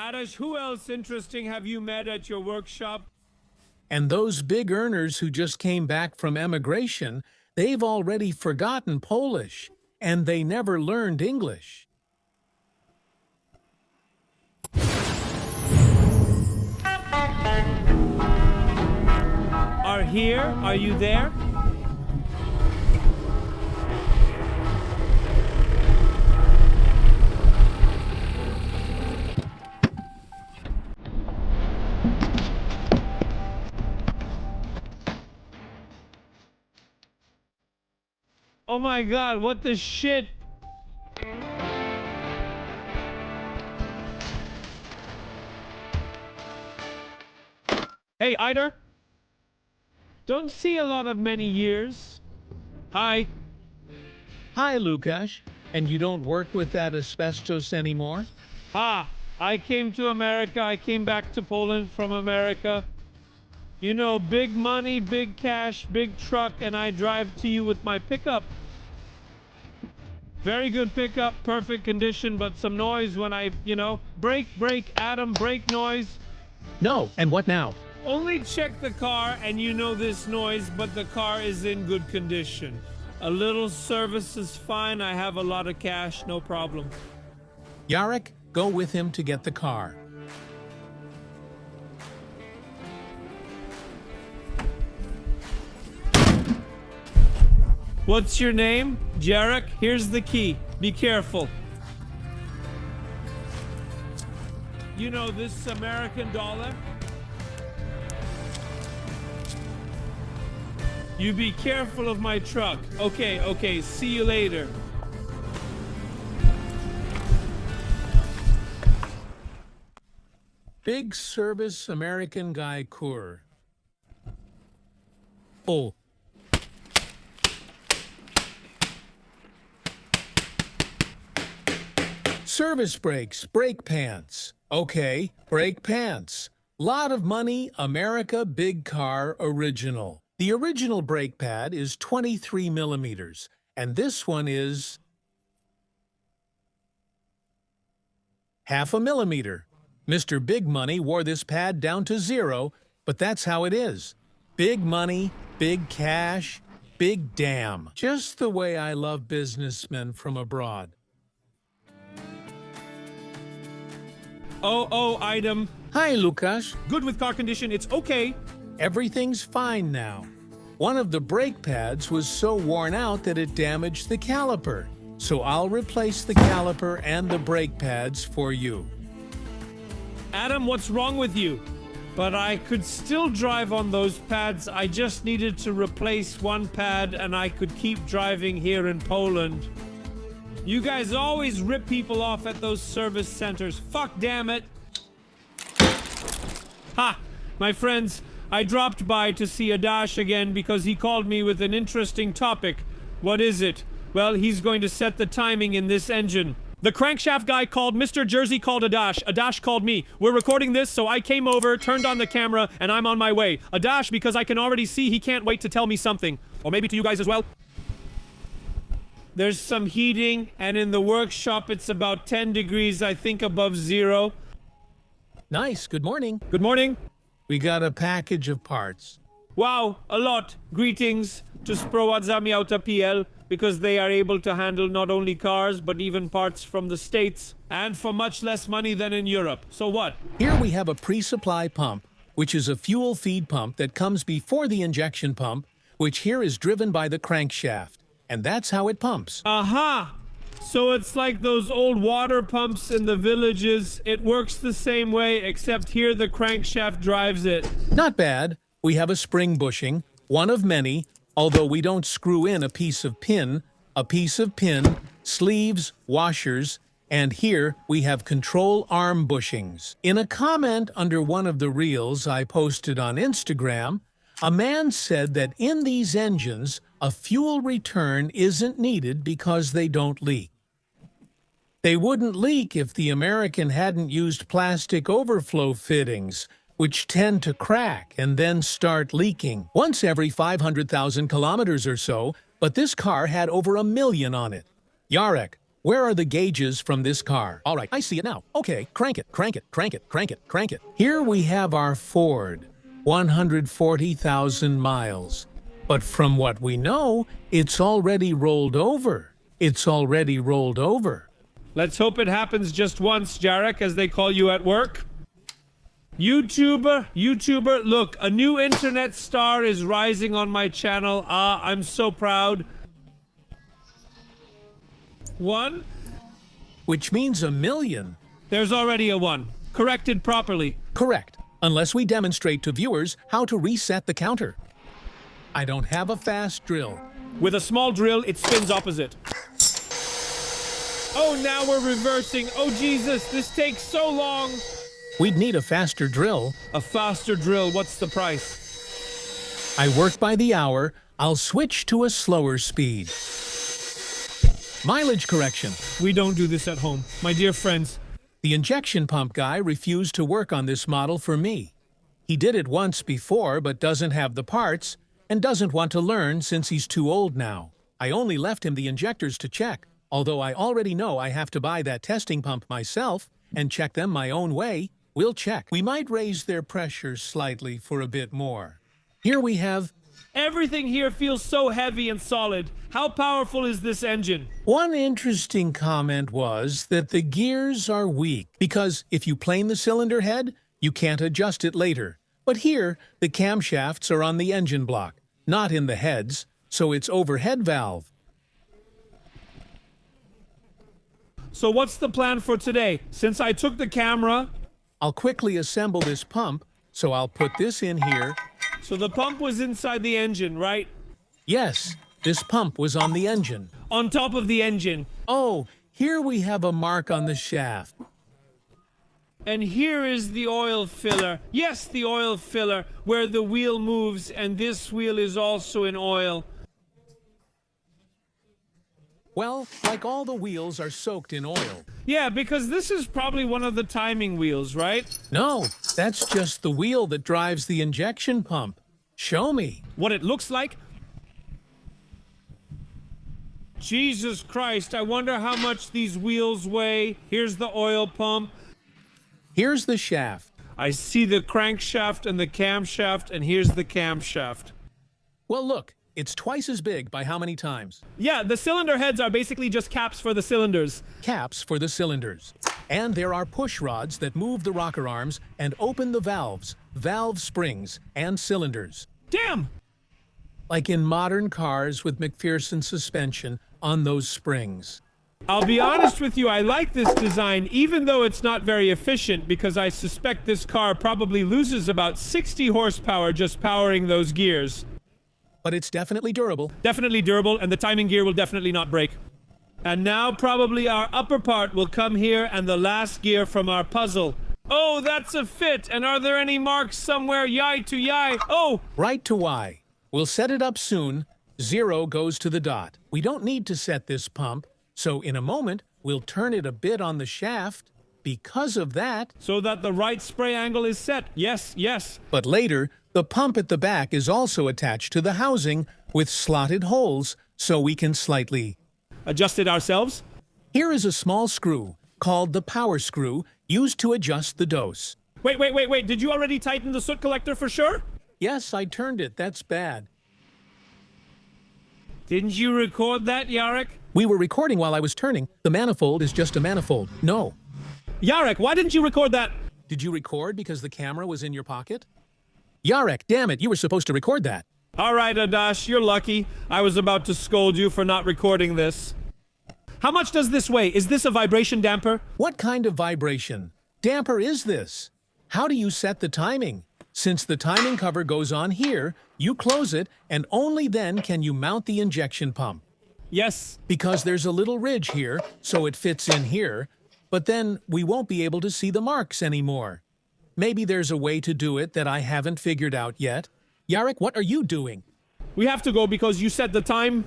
Adash, who else interesting have you met at your workshop? And those big earners who just came back from emigration, they've already forgotten Polish, and they never learned English. Are here? Are you there? Oh my god, what the shit? Hey, Eider? Don't see a lot of many years. Hi. Hi, Lukasz. And you don't work with that asbestos anymore? I came to America. I came back to Poland from America. You know, big money, big cash, big truck, and I drive to you with my pickup. Very good pickup, perfect condition, but some noise when I, brake, Adam, brake noise. No, and what now? Only check the car and you know this noise, but the car is in good condition. A little service is fine. I have a lot of cash, no problem. Jarek, go with him to get the car. What's your name? Jarek, here's the key. Be careful. You know this American dollar? You be careful of my truck. Okay, see you later. Big service American guy Kur. Oh. Service brakes, brake pants. Okay, brake pants. Lot of money, America, big car, original. The original brake pad is 23 millimeters, and this one is half a millimeter. Mr. Big Money wore this pad down to 0, but that's how it is. Big money, big cash, big damn. Just the way I love businessmen from abroad. Oh, item. Hi, Lukasz. Good with car condition, it's okay. Everything's fine now. One of the brake pads was so worn out that it damaged the caliper. So I'll replace the caliper and the brake pads for you. Adam, what's wrong with you? But I could still drive on those pads. I just needed to replace one pad and I could keep driving here in Poland. You guys always rip people off at those service centers. Fuck damn it. Ha! My friends, I dropped by to see Adash again because he called me with an interesting topic. What is it? Well, he's going to set the timing in this engine. The crankshaft guy called, Mr. Jersey called Adash. Adash called me. We're recording this, so I came over, turned on the camera, and I'm on my way. Adash, because I can already see he can't wait to tell me something. Or maybe to you guys as well. There's some heating, and in the workshop it's about 10 degrees, I think, above 0. Nice. Good morning. Good morning. We got a package of parts. Wow, a lot. Greetings to Sprowadzami Auta PL, because they are able to handle not only cars, but even parts from the States, and for much less money than in Europe. So what? Here we have a pre-supply pump, which is a fuel feed pump that comes before the injection pump, which here is driven by the crankshaft. And that's how it pumps. Aha! So it's like those old water pumps in the villages. It works the same way, except here the crankshaft drives it. Not bad. We have a spring bushing, one of many, although we don't screw in a piece of pin, sleeves, washers, and here we have control arm bushings. In a comment under one of the reels I posted on Instagram, a man said that in these engines, a fuel return isn't needed because they don't leak. They wouldn't leak if the American hadn't used plastic overflow fittings, which tend to crack and then start leaking once every 500,000 kilometers or so, but this car had over 1 million on it. Jarek, Where are the gauges from this car? All right, I see it now. Okay, crank it, crank it, crank it, crank it, crank it. Here we have our Ford, 140,000 miles. But from what we know, it's already rolled over. It's already rolled over. Let's hope it happens just once, Jarek, as they call you at work. YouTuber, look, a new internet star is rising on my channel. I'm so proud. 1. Which means 1,000,000. There's already a 1. Corrected properly. Correct, unless we demonstrate to viewers how to reset the counter. I don't have a fast drill. With a small drill, it spins opposite. Oh, now we're reversing. Oh, Jesus, this takes so long. We'd need a faster drill. A faster drill, what's the price? I work by the hour. I'll switch to a slower speed. Mileage correction. We don't do this at home. My dear friends. The injection pump guy refused to work on this model for me. He did it once before, but doesn't have the parts and doesn't want to learn since he's too old now. I only left him the injectors to check, although I already know I have to buy that testing pump myself and check them my own way. We'll check. We might raise their pressure slightly for a bit more. Here we have... Everything here feels so heavy and solid. How powerful is this engine? One interesting comment was that the gears are weak, because if you plane the cylinder head, you can't adjust it later. But here, the camshafts are on the engine block, not in the heads, so it's overhead valve. So what's the plan for today? Since I took the camera... I'll quickly assemble this pump, so I'll put this in here. So the pump was inside the engine, right? Yes, this pump was on the engine. On top of the engine. Oh, here we have a mark on the shaft. And here is the oil filler. Yes, the oil filler, where the wheel moves, and this wheel is also in oil. Well, like all the wheels are soaked in oil. Yeah, because this is probably one of the timing wheels, right? No, that's just the wheel that drives the injection pump. Show me. What it looks like? Jesus Christ, I wonder how much these wheels weigh. Here's the oil pump. Here's the shaft. I see the crankshaft and the camshaft, and here's the camshaft. Well, look, it's twice as big by how many times? Yeah, the cylinder heads are basically just caps for the cylinders. Caps for the cylinders. And there are push rods that move the rocker arms and open the valves, valve springs, and cylinders. Damn! Like in modern cars with McPherson suspension on those springs. I'll be honest with you, I like this design, even though it's not very efficient, because I suspect this car probably loses about 60 horsepower just powering those gears. But it's definitely durable. Definitely durable, and the timing gear will definitely not break. And now probably our upper part will come here, and the last gear from our puzzle. Oh, that's a fit! And are there any marks somewhere? Yai to yai! Oh! Right to Y. We'll set it up soon. 0 goes to the dot. We don't need to set this pump, so in a moment, we'll turn it a bit on the shaft. Because of that... So that the right spray angle is set. Yes, yes. But later, the pump at the back is also attached to the housing with slotted holes, so we can slightly... Adjust it ourselves? Here is a small screw, called the power screw, used to adjust the dose. Wait. Did you already tighten the soot collector for sure? Yes, I turned it. That's bad. Didn't you record that, Jarek? We were recording while I was turning. The manifold is just a manifold. No. Jarek, why didn't you record that? Did you record because the camera was in your pocket? Jarek, damn it, you were supposed to record that. All right, Adash, you're lucky. I was about to scold you for not recording this. How much does this weigh? Is this a vibration damper? What kind of vibration damper is this? How do you set the timing? Since the timing cover goes on here, you close it, and only then can you mount the injection pump. Yes. Because there's a little ridge here, so it fits in here, but then we won't be able to see the marks anymore. Maybe there's a way to do it that I haven't figured out yet. Jarek, what are you doing? We have to go because you set the time.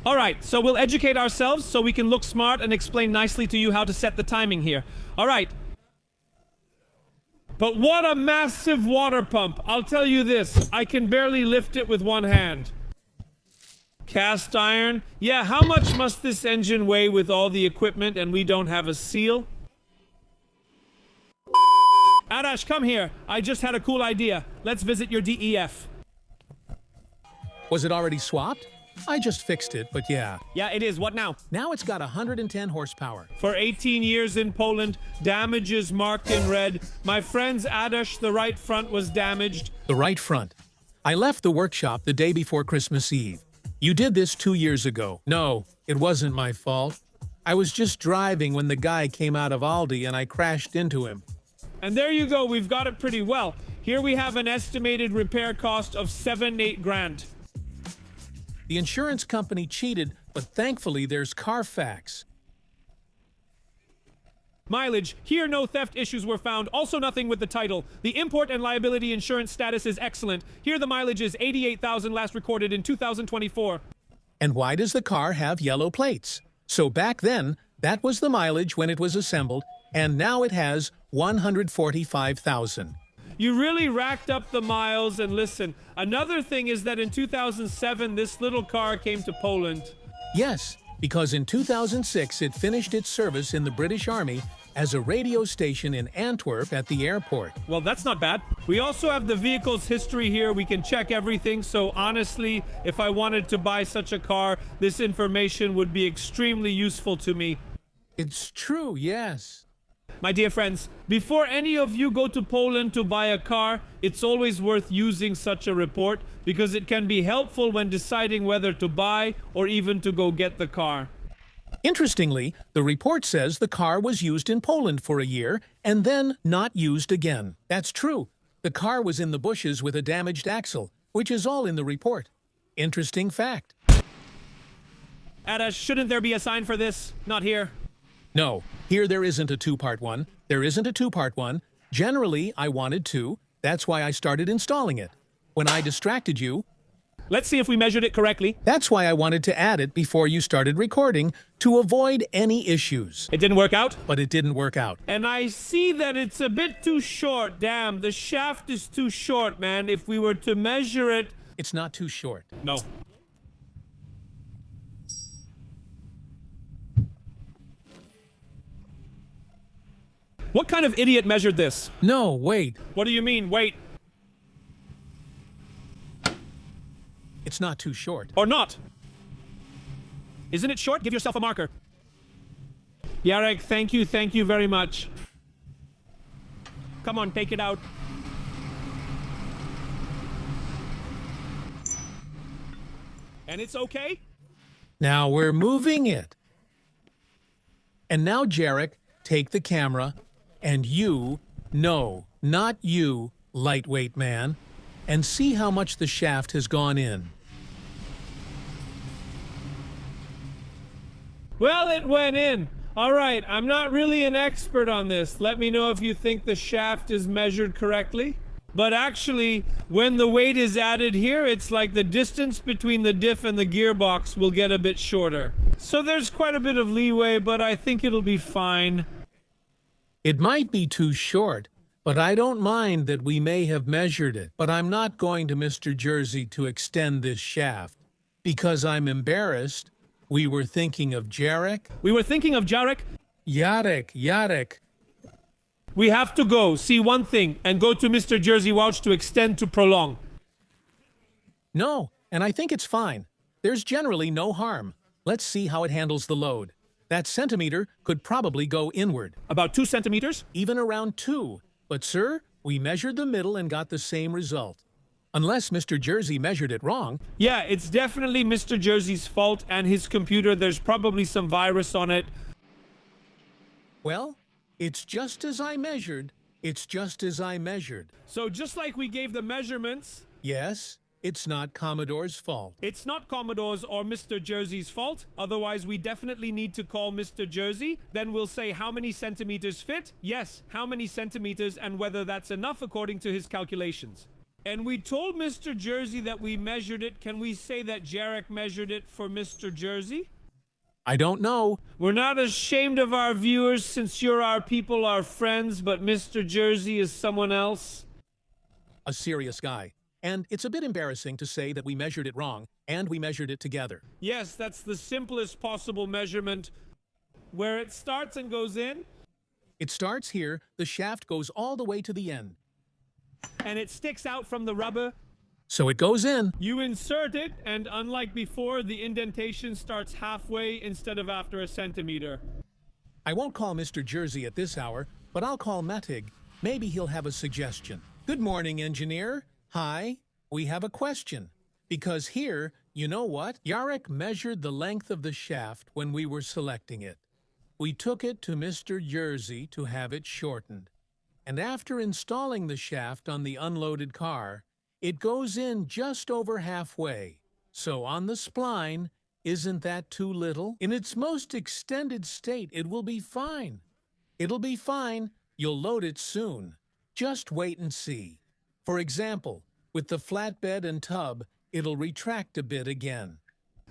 All right, so we'll educate ourselves so we can look smart and explain nicely to you how to set the timing here. All right. But what a massive water pump. I'll tell you this, I can barely lift it with one hand. Cast iron? Yeah, how much must this engine weigh with all the equipment and we don't have a seal? Adash, come here. I just had a cool idea. Let's visit your DEF. Was it already swapped? I just fixed it, but yeah. Yeah, it is. What now? Now it's got 110 horsepower. For 18 years in Poland, damages marked in red. My friend's Adash, the right front was damaged. The right front. I left the workshop the day before Christmas Eve. You did this 2 years ago. No, it wasn't my fault. I was just driving when the guy came out of Aldi and I crashed into him. And there you go, we've got it pretty well. Here we have an estimated repair cost of 7-8 grand. The insurance company cheated, but thankfully there's Carfax. Mileage. Here no theft issues were found. Also nothing with the title. The import and liability insurance status is excellent. Here the mileage is 88,000 last recorded in 2024. And why does the car have yellow plates? So back then, that was the mileage when it was assembled, and now it has 145,000. You really racked up the miles, and listen, another thing is that in 2007 this little car came to Poland. Yes, because in 2006 it finished its service in the British Army as a radio station in Antwerp at the airport. Well, that's not bad. We also have the vehicle's history here. We can check everything. So honestly, if I wanted to buy such a car, this information would be extremely useful to me. It's true, yes. My dear friends, before any of you go to Poland to buy a car, it's always worth using such a report because it can be helpful when deciding whether to buy or even to go get the car. Interestingly, the report says the car was used in Poland for a year and then not used again. That's true. The car was in the bushes with a damaged axle, which is all in the report. Interesting fact. Adash, shouldn't there be a sign for this? Not here. No, here there isn't a two-part one. There isn't a two-part one. Generally, I wanted two. That's why I started installing it. When I distracted you, Let's see if we measured it correctly. that's why I wanted to add it before you started recording to avoid any issues. It didn't work out. But it didn't work out. And I see that it's a bit too short. Damn, the shaft is too short, man. If we were to measure it... It's not too short. No. What kind of idiot measured this? No, wait. What do you mean, wait? It's not too short. Or not? Isn't it short? Give yourself a marker. Yarek, thank you very much. Come on, take it out. And it's okay? Now we're moving it. And now, Jarek, take the camera, and you, no, not you, lightweight man, and see how much the shaft has gone in. Well, it went in. All right, I'm not really an expert on this. Let me know if you think the shaft is measured correctly. But actually, when the weight is added here, it's like the distance between the diff and the gearbox will get a bit shorter. So there's quite a bit of leeway, but I think it'll be fine. It might be too short, but I don't mind that we may have measured it. But I'm not going to Mr. Jersey to extend this shaft, because I'm embarrassed. We were thinking of Jarek. We were thinking of Jarek. Yarek. We have to go, see one thing, and go to Mr. Jersey Welch to extend to prolong. No, and I think it's fine. There's generally no harm. Let's see how it handles the load. That centimeter could probably go inward. About 2 centimeters? Even around 2. But sir, we measured the middle and got the same result. Unless Mr. Jersey measured it wrong. Yeah, it's definitely Mr. Jersey's fault and his computer. There's probably some virus on it. Well, it's just as I measured. It's just as I measured. So just like we gave the measurements, Yes, it's not Commodore's fault. it's not Commodore's or Mr. Jersey's fault. Otherwise, we definitely need to call Mr. Jersey. Then we'll say how many centimeters fit. Yes, how many centimeters and whether that's enough according to his calculations. And we told Mr. Jersey that we measured it. Can we say that Jarek measured it for Mr. Jersey? I don't know. We're not ashamed of our viewers since you're our people, our friends, but Mr. Jersey is someone else. A serious guy. And it's a bit embarrassing to say that we measured it wrong, and we measured it together. Yes, that's the simplest possible measurement. Where it starts and goes in, It starts here, the shaft goes all the way to the end. and it sticks out from the rubber. So it goes in. You insert it, and unlike before, the indentation starts halfway instead of after a centimeter. I won't call Mr. Jersey at this hour, but I'll call Matig. Maybe he'll have a suggestion. Good morning, engineer. Hi, we have a question. Because here, you know what? Yarek measured the length of the shaft when we were selecting it. We took it to Mr. Jersey to have it shortened. And after installing the shaft on the unloaded car, it goes in just over halfway. So on the spline, isn't that too little? In its most extended state, it will be fine. It'll be fine. You'll load it soon. Just wait and see. For example, with the flatbed and tub, it'll retract a bit again.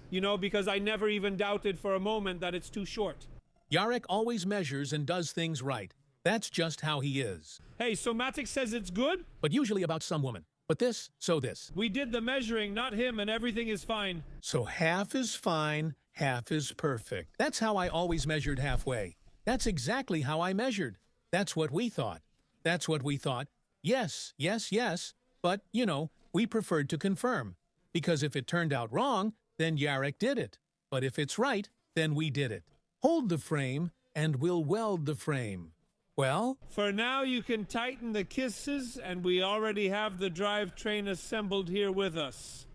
You know, because I never even doubted for a moment that it's too short. Yarek always measures and does things right. That's just how he is. Hey, so Matic says it's good? But usually about some woman. But this, so this. We did the measuring, not him, and everything is fine. So half is fine, half is perfect. That's how I always measured halfway. That's exactly how I measured. That's what we thought. That's what we thought. Yes, yes, yes. But, you know, we preferred to confirm. Because if it turned out wrong, then Yarek did it. But if it's right, then we did it. Hold the frame, and we'll weld the frame. Well, For now, you can tighten the kisses, and we already have the drivetrain assembled here with us.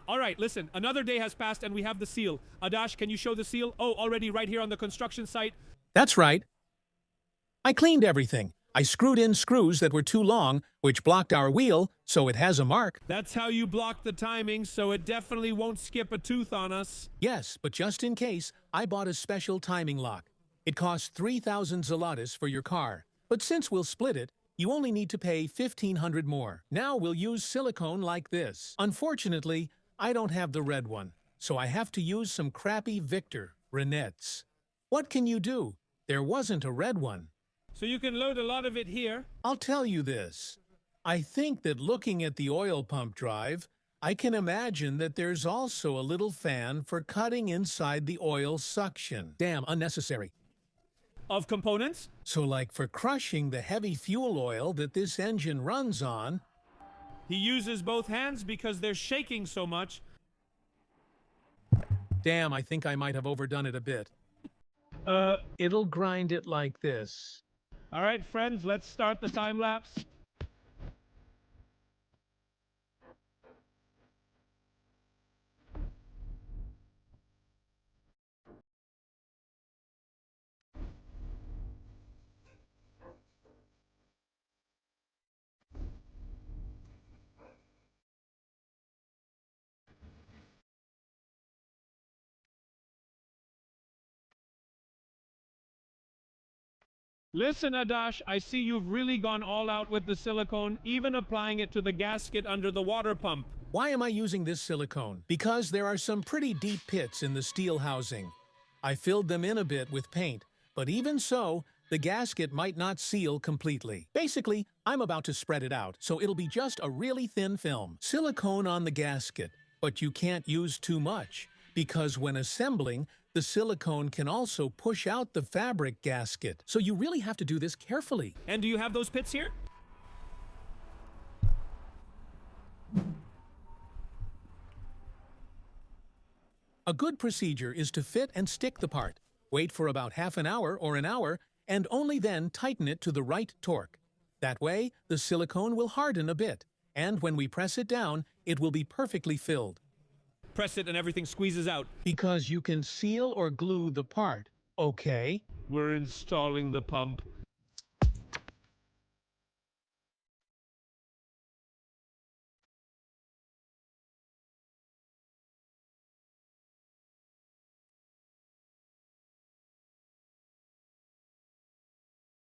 All right, listen. Another day has passed, and we have the seal. Adash, can you show the seal? Oh, already right here on the construction site. that's right. I cleaned everything. I screwed in screws that were too long, which blocked our wheel, so it has a mark. That's how you block the timing, so it definitely won't skip a tooth on us. Yes, but just in case, I bought a special timing lock. It costs 3,000 zlotys for your car. But since we'll split it, you only need to pay 1,500 more. Now we'll use silicone like this. Unfortunately, I don't have the red one, so I have to use some crappy Victor Renettes. What can you do? There wasn't a red one. So you can load a lot of it here. I'll tell you this. I think that looking at the oil pump drive, I can imagine that there's also a little fan for cutting inside the oil suction. Damn, unnecessary. Of components? So like for crushing the heavy fuel oil that this engine runs on. He uses both hands because they're shaking so much. Damn, I think I might have overdone it a bit. It'll grind it like this. All right, friends, let's start the time lapse. Listen, Adash, I see you've really gone all out with the silicone, even applying it to the gasket under the water pump. Why am I using this silicone? Because there are some pretty deep pits in the steel housing. I filled them in a bit with paint, but even so, the gasket might not seal completely. Basically, I'm about to spread it out, so it'll be just a really thin film. Silicone on the gasket, but you can't use too much, because when assembling, the silicone can also push out the fabric gasket. So you really have to do this carefully. And do you have those pits here? A good procedure is to fit and stick the part. Wait for about half an hour or an hour, and only then tighten it to the right torque. That way, the silicone will harden a bit, and when we press it down, it will be perfectly filled. Press it and everything squeezes out. Because you can seal or glue the part, okay? We're installing the pump.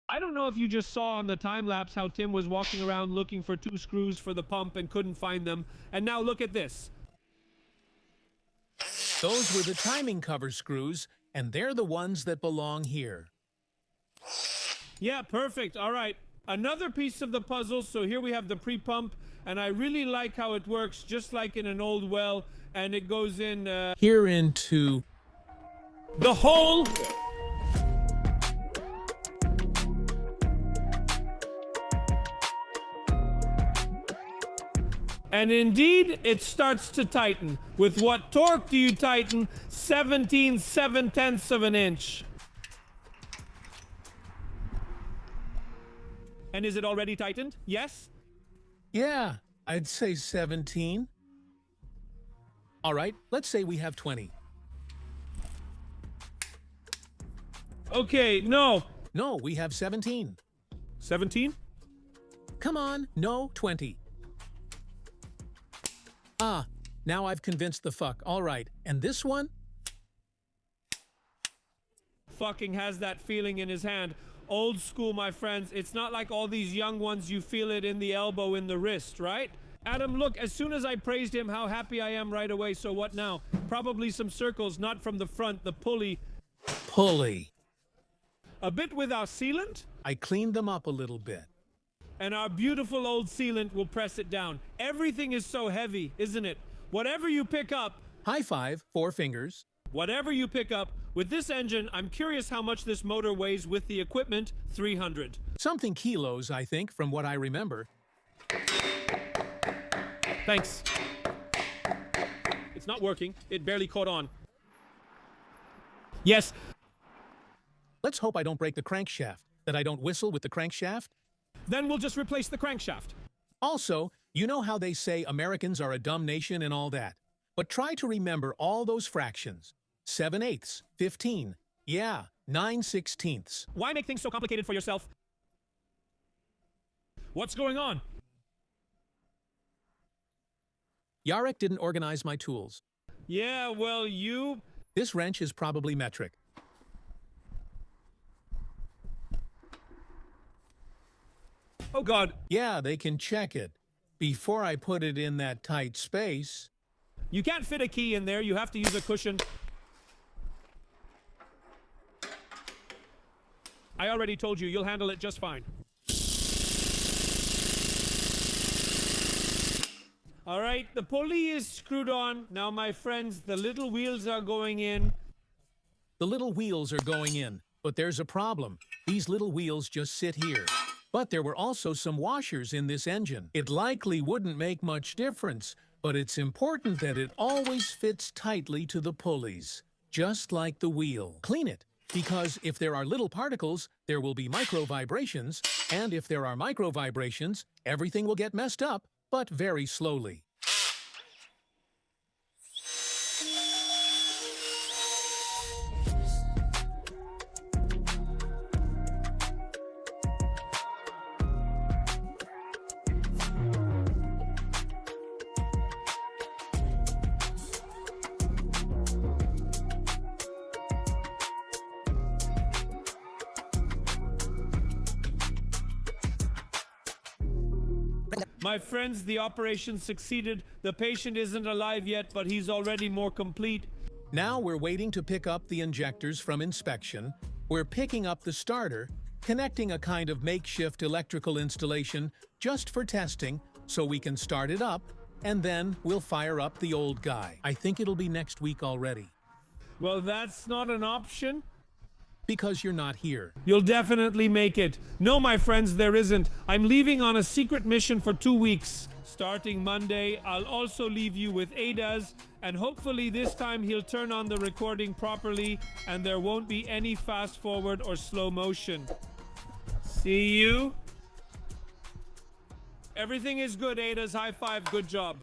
I don't know if you just saw on the time lapse how Tim was walking around looking for 2 screws for the pump and couldn't find them. And now look at this. Those were the timing cover screws, and they're the ones that belong here. Yeah, perfect. All right. Another piece of the puzzle, so here we have the pre-pump, and I really like how it works, just like in an old well, and it goes in Here into the hole. And indeed, it starts to tighten. With what torque do you tighten? 17/7 of an inch. And is it already tightened? Yes? Yeah, I'd say 17. All right, let's say we have 20. Okay, no. No, we have 17. 17? Come on, no, 20. Ah, now I've convinced the fuck. All right, and this one? Fucking has that feeling in his hand. Old school, my friends. It's not like all these young ones, you feel it in the elbow, in the wrist, right? Adam, look, as soon as I praised him, how happy I am right away. So what now? Probably some circles, not from the front, the pulley. Pulley. A bit with our sealant, I cleaned them up a little bit. and our beautiful old sealant will press it down. Everything is so heavy, isn't it? Whatever you pick up, High five, 4 fingers. whatever you pick up, with this engine, I'm curious how much this motor weighs with the equipment, 300. Something kilos, I think, from what I remember. Thanks. It's not working. It barely caught on. Yes. Let's hope I don't break the crankshaft, that I don't whistle with the crankshaft. Then we'll just replace the crankshaft. Also, you know how they say Americans are a dumb nation and all that. But try to remember all those fractions. 7/8, 15. Yeah, 9/16. Why make things so complicated for yourself? What's going on? Yarek didn't organize my tools. Yeah, well, you... This wrench is probably metric. Oh, God. Yeah, they can check it. Before I put it in that tight space. You can't fit a key in there. You have to use a cushion. I already told you, you'll handle it just fine. All right, the pulley is screwed on. Now, my friends, the little wheels are going in. The little wheels are going in, but there's a problem. These little wheels just sit here. But there were also some washers in this engine. It likely wouldn't make much difference, but it's important that it always fits tightly to the pulleys, just like the wheel. Clean it, because if there are little particles, there will be micro vibrations, and if there are micro vibrations, everything will get messed up, but very slowly. My friends, the operation succeeded. The patient isn't alive yet, but he's already more complete. Now we're waiting to pick up the injectors from inspection. We're picking up the starter, connecting a kind of makeshift electrical installation just for testing so we can start it up, and then we'll fire up the old guy. I think it'll be next week already. Well, that's not an option. Because you're not here. You'll definitely make it. No, my friends, there isn't. I'm leaving on a secret mission for 2 weeks. Starting Monday, I'll also leave you with Ada's, and hopefully this time he'll turn on the recording properly and there won't be any fast forward or slow motion. See you. Everything is good, Ada's. High five. Good job.